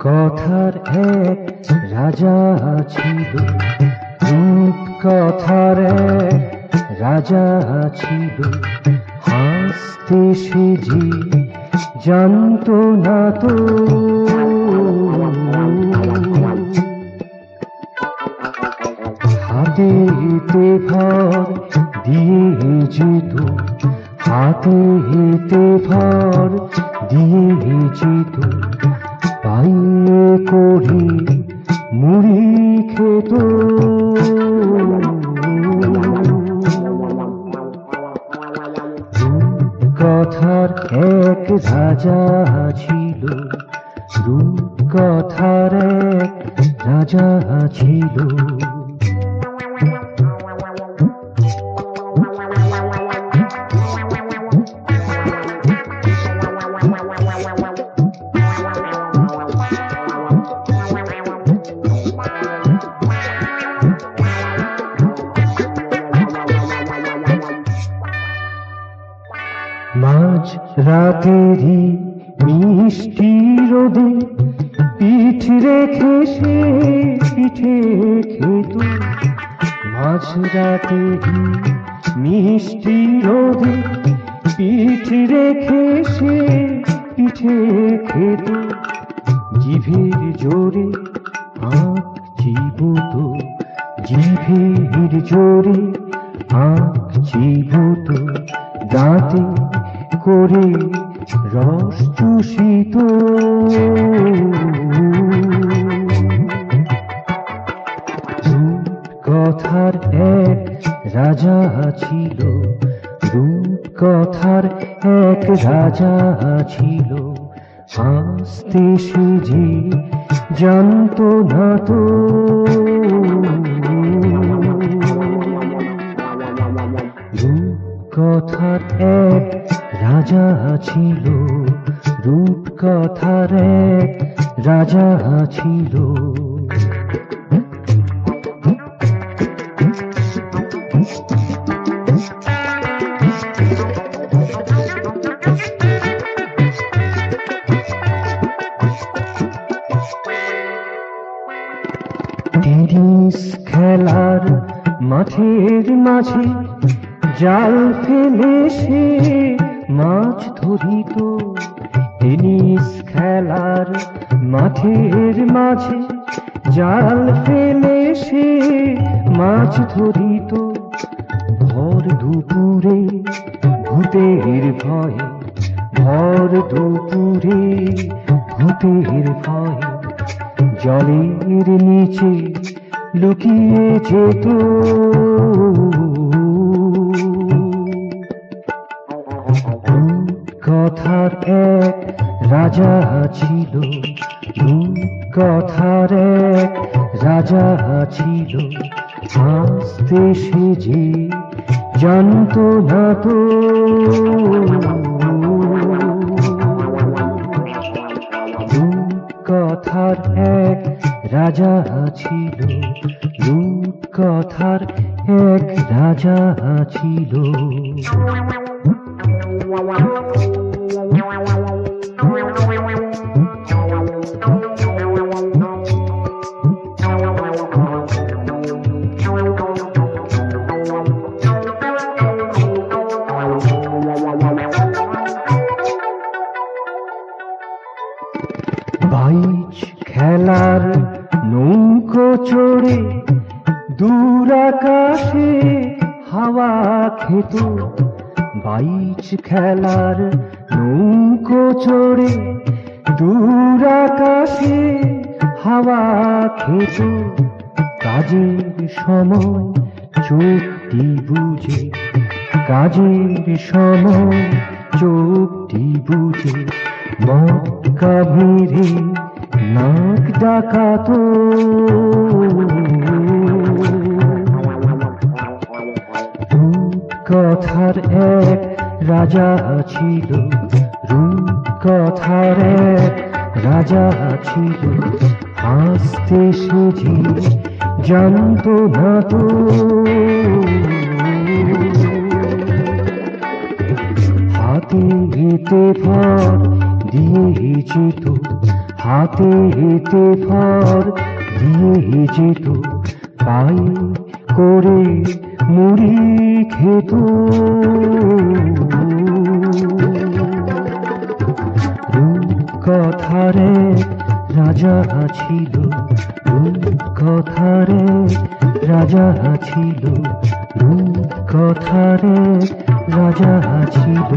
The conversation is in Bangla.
কথার এক রাজা ছিল, রূপ কথার এক রাজা ছিল। হাসতে সে যে জানতো না তো, হাতেতে ভর দিয়ে যেত, হাতেতে ভর দিয়ে যেত। পাইয়ে করে মুড়ি খেত। কথার এক রাজা ছিল, রূপ কথার এক রাজা ছিল। মাঝ রাতেরই মিষ্টি রোদে পিঠ রেখে সে পিঠে খেত। মাঝ রাতেরই মিষ্টি রোদে পিঠ রেখে সে পিঠে খেত। জিভের জোরে আঁক চিবুত, জিভের জোরে আঁক চিবুত। দাঁতে করে রস চুষিত। রূপ কথার এক রাজা ছিল, রূপ কথার এক রাজা ছিল। হাসতে সে যে জানতো না তো, কথার এক রাজা ছিল, রূপ কথার এক রাজা ছিল। টেনিস খেলার মাঠের মাঝে জাল ফেলে সে মাছ ধরিত। টেনিস খেলার মাঠের মাঝে জাল ফেলে সে মাছ ধরিত। ভর দুপুরে ভূতের ভয়ে, ভর দুপুরে ভূতের ভয়ে জলের নিচে লুকিয়ে যেত। কথার এক রাজা ছিল, রূপ কথার এক রাজা ছিল। হাসতে সে যে জানতো না তো, রূপ কথার এক রাজা ছিল, রূপ কথার এক রাজা ছিল। বাইচ খেলার নৌকো চড়ে দূর আকাশে হাওয়া খেত। বাইচ খেলার নৌকো চড়ে দূর আকাশে হাওয়া খেত, কাজের সময় চোখটি বুঝে, কাজের সময় চোখটি বুঝে মক্কা ভিড়ে নাক ডাকাত। রূপকথার এক রাজা ছিল, রূপকথার এক রাজা ছিল, হাসতে সেজে জানত না তো। হাতে হেতে ফর দিয়ে যেত, হাতে হেতে ফর দিয়ে যেত, পায়ে করে মুড়ি খেত। রূপকথার এক রাজা ছিল, রূপকথার এক রাজা ছিল, রূপকথার এক রাজা ছিল।